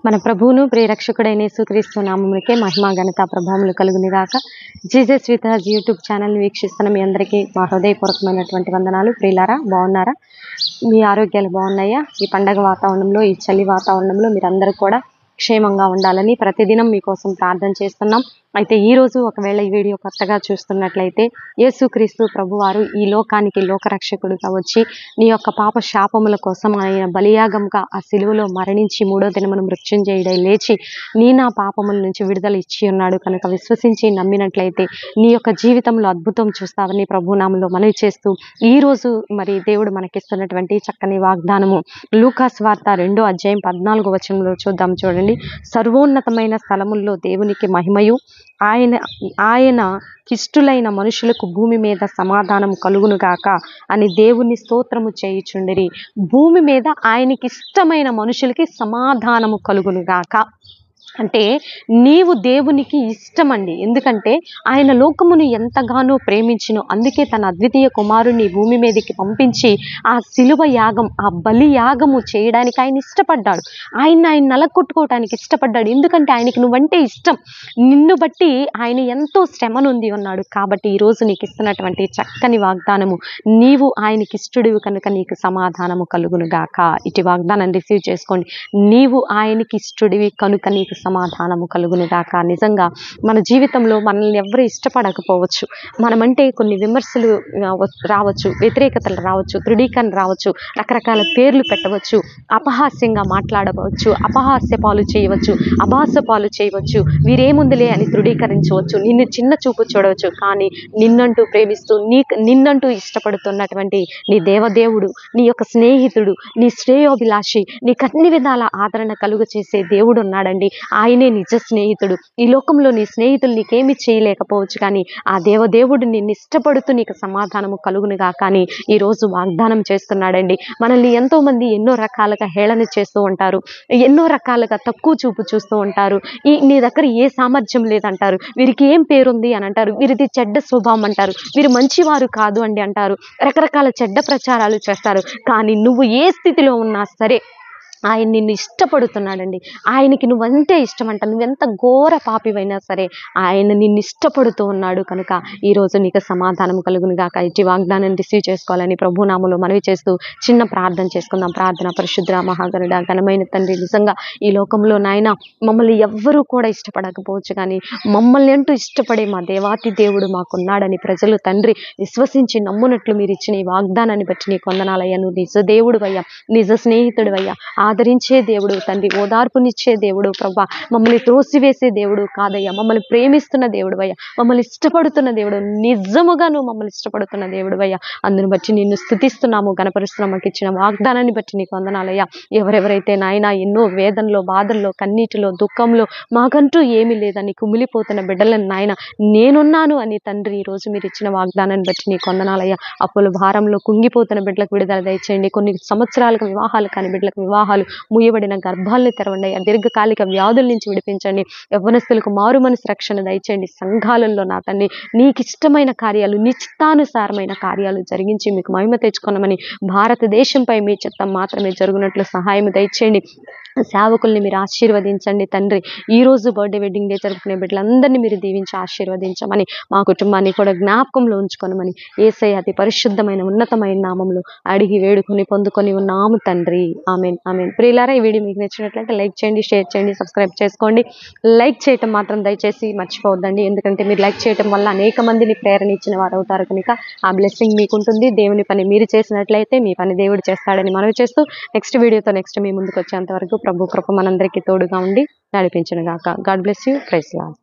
మన ప్రభువును ప్రియరక్షకుడైన యేసుక్రీస్తు నామమునకే మహిమ ఘనత ప్రభావములు కలుగును గాక. Jesus with us YouTube channel వీక్షిస్తున్న మీ అందరికీ మా హృదయపూర్వకమైనటువంటి వందనాలు. ప్రియులారా, బాగున్నారా? మీ ఆరోగ్యాలు బాగున్నాయా? ఈ పండగ వాతావరణంలో, ఈ చలి వాతావరణంలో మీరందరూ కూడా క్షేమంగా ఉండాలని ప్రతిదినం మీకోసం ప్రార్థన చేస్తున్నాం. అయితే ఈరోజు ఒకవేళ ఈ వీడియో కొత్తగా చూస్తున్నట్లయితే, యేసుక్రీస్తు ప్రభువారు ఈ లోకానికి లోకరక్షకుడిగా వచ్చి నీ యొక్క పాప శాపముల కోసం ఆయన బలియాగంగా ఆ సిలువలో మరణించి 3వ దినమున మృత్యుంజయుడై లేచి నా పాపముల నుంచి విడుదల ఇచ్చి ఉన్నాడు కనుక విశ్వసించి నమ్మినట్లయితే నీ యొక్క జీవితంలో అద్భుతం చూస్తావని ప్రభునామంలో మనవి చేస్తూ, ఈరోజు మరి దేవుడు మనకిస్తున్నటువంటి చక్కని వాగ్దానము లూకా సువార్త 2వ అధ్యాయం 14వ వచనంలో చూద్దాం. చూడండి, సర్వోన్నతమైన స్థలముల్లో దేవునికి మహిమయు, ఆయన కిష్టులైన మనుషులకు భూమి మీద సమాధానం కలుగునుగాక అని దేవుని స్తోత్రము చేయుచుండిరి. భూమి మీద ఆయనకి ఇష్టమైన మనుషులకి సమాధానము కలుగునుగాక అంటే నీవు దేవునికి ఇష్టమండి. ఎందుకంటే ఆయన లోకమును ఎంతగానో ప్రేమించినో, అందుకే తన అద్వితీయ కుమారుని భూమి మీదకి పంపించి ఆ సిలువ యాగం, ఆ బలి యాగము చేయడానికి ఆయన ఇష్టపడ్డాడు. ఆయన నలకొట్టుకోవటానికి ఇష్టపడ్డాడు. ఎందుకంటే ఆయనకి నువ్వంటే ఇష్టం. నిన్ను బట్టి ఆయన ఎంతో శ్రమనుంది ఉన్నాడు. కాబట్టి ఈరోజు నీకు ఇస్తున్నటువంటి చక్కని వాగ్దానము, నీవు ఆయనకి ఇష్టడివి కనుక నీకు సమాధానము కలుగును గాక. ఇటు వాగ్దానం రిసీవ్ చేసుకోండి. నీవు ఆయనకి ఇష్టడివి కనుక నీకు సమాధానము కలుగును గాక. నిజంగా మన జీవితంలో మనల్ని ఎవరు ఇష్టపడకపోవచ్చు. మనమంటే కొన్ని విమర్శలు రావచ్చు, వ్యతిరేకతలు రావచ్చు, తృఢీకరణ రావచ్చు, రకరకాల పేర్లు పెట్టవచ్చు, అపహాస్యంగా మాట్లాడవచ్చు, అపహాస్య పాలు చేయవచ్చు, అభాస పాలు చేయవచ్చు, వీరేముందులే అని తృఢీకరించవచ్చు, నిన్ను చిన్న చూపు చూడవచ్చు. కానీ నిన్నంటూ ప్రేమిస్తూ నిన్నంటూ ఇష్టపడుతున్నటువంటి నీ దేవదేవుడు, నీ యొక్క స్నేహితుడు, నీ శ్రేయోభిలాషి, నీకు అన్ని విధాల ఆదరణ కలుగ చేసే దేవుడు ఉన్నాడండి. ఆయనే నిజ స్నేహితుడు. ఈ లోకంలో నీ స్నేహితులు నీకేమి చేయలేకపోవచ్చు, కానీ ఆ దేవదేవుడు నిన్ను ఇష్టపడుతూ నీకు సమాధానము కలుగునుగా కానీ ఈరోజు వాగ్దానం చేస్తున్నాడండి. మనల్ని ఎంతో మంది ఎన్నో రకాలుగా హేళన చేస్తూ ఉంటారు, ఎన్నో రకాలుగా తక్కువ చూపు చూస్తూ ఉంటారు. నీ దగ్గర ఏ సామర్థ్యం లేదంటారు, వీరికి ఏం పేరుంది అని అంటారు, వీరిది చెడ్డ స్వభావం అంటారు, వీరు మంచివారు కాదు అండి అంటారు, రకరకాల చెడ్డ ప్రచారాలు చేస్తారు. కానీ నువ్వు ఏ స్థితిలో ఉన్నా సరే ఆయన నిన్ను ఇష్టపడుతున్నాడండి. ఆయనకి నువ్వంటే ఇష్టం అంట. నువ్వెంత ఘోర పాపివైనా సరే ఆయన నిన్ను ఇష్టపడుతూ ఉన్నాడు కనుక ఈరోజు నీకు సమాధానం కలుగును గాక. ఇటు వాగ్దానం రిసీవ్ చేసుకోవాలని ప్రభునామములో మనవి చేస్తూ చిన్న ప్రార్థన చేసుకుందాం. ప్రార్థన. పరిశుద్ధ మహాగణుడ ఘనమైన తండ్రి, నిజంగా ఈ లోకంలో నాయన మమ్మల్ని ఎవ్వరూ కూడా ఇష్టపడకపోవచ్చు, కానీ మమ్మల్ని అంటూ ఇష్టపడే మా దేవాతి దేవుడు మాకున్నాడని ప్రజలు తండ్రి విశ్వసించి నమ్మునట్లు మీరు ఇచ్చిన ఈ వాగ్దానాన్ని బట్టి నీకు వందనాలయ్యా. నువ్వు నిజ దేవుడు అయ్యా, నిజ స్నేహితుడు అయ్యా, ఆదరించే దేవుడు తండ్రి, ఓదార్పునిచ్చే దేవుడు ప్రభా, మమ్మల్ని త్రోసివేసే దేవుడు కాదయ్యా, మమ్మల్ని ప్రేమిస్తున్న దేవుడు అయ్యా, మమ్మల్ని ఇష్టపడుతున్న దేవుడు, నిజముగా నువ్వు మమ్మల్ని ఇష్టపడుతున్న దేవుడు అయ్యా. అందుని బట్టి నిన్ను స్తుతిస్తున్నాము, గణపరుస్తున్నాము. మాకు ఇచ్చిన వాగ్దానాన్ని బట్టి నీకు వందనాలయ్యా. ఎవరెవరైతే నాయన ఎన్నో వేదనలో, బాధల్లో, కన్నీటిలో, దుఃఖంలో మాకంటూ ఏమీ లేదని కుమిలిపోతున్న బిడ్డలను నాయన నేనున్నాను అని తండ్రి ఈరోజు మీరు ఇచ్చిన వాగ్దానాన్ని బట్టి నీకు వందనాలయ్యా. అప్పుల భారంలో కుంగిపోతున్న బిడ్డలకు విడుదల దయచేయండి. కొన్ని సంవత్సరాలకు వివాహాలు కాని బిడ్డలకు వివాహాలు, మూయబడిన గర్భాలను తెరవండి. దీర్ఘకాలిక వ్యాధుల నుంచి విడిపించండి. యవ్వనస్తులకు మారు మనసు రక్షణ దయచేయండి. సంఘాలలో నా తండ్రి నీకు ఇష్టమైన కార్యాలు, నిశ్చితానుసారమైన కార్యాలు జరిగించి మీకు మహిమ తెచ్చుకున్నామని భారతదేశంపై మీ చిత్తం మాత్రమే జరుగునట్లు సహాయం దయచేయండి. సేవకుల్ని మీరు ఆశీర్వదించండి తండ్రి. ఈరోజు బర్త్డే వెడ్డింగ్ డే జరుపుకునే బిడ్డలందరినీ మీరు దీవించి ఆశీర్వదించమని, మా కుటుంబాన్ని కూడా జ్ఞాపకంలో ఉంచుకోనమని యేసయ్య అతి పరిశుద్ధమైన ఉన్నతమైన నామంలో అడిగి వేడుకొని పొందుకొని ఉన్నాము తండ్రి. Amen, amen. ప్రియులారా, ఈ వీడియో మీకు నచ్చినట్లయితే లైక్ చేయండి, షేర్ చేయండి, సబ్స్క్రైబ్ చేసుకోండి. లైక్ చేయటం మాత్రం దయచేసి మర్చిపోవద్దండి. ఎందుకంటే మీరు లైక్ చేయటం వల్ల అనేక మందిని ప్రేరణ ఇచ్చిన వారు అవుతారు కనుక ఆ బ్లెస్సింగ్ మీకు ఉంటుంది. దేవుని పని మీరు చేసినట్లయితే మీ పని దేవుడు చేస్తాడని మనవి చేస్తూ నెక్స్ట్ వీడియోతో నెక్స్ట్ మీ ముందుకు వచ్చేంత వరకు ప్రభు కృప మనందరికీ తోడుగా ఉండి నడిపించును గాక. God bless you. Praise lord.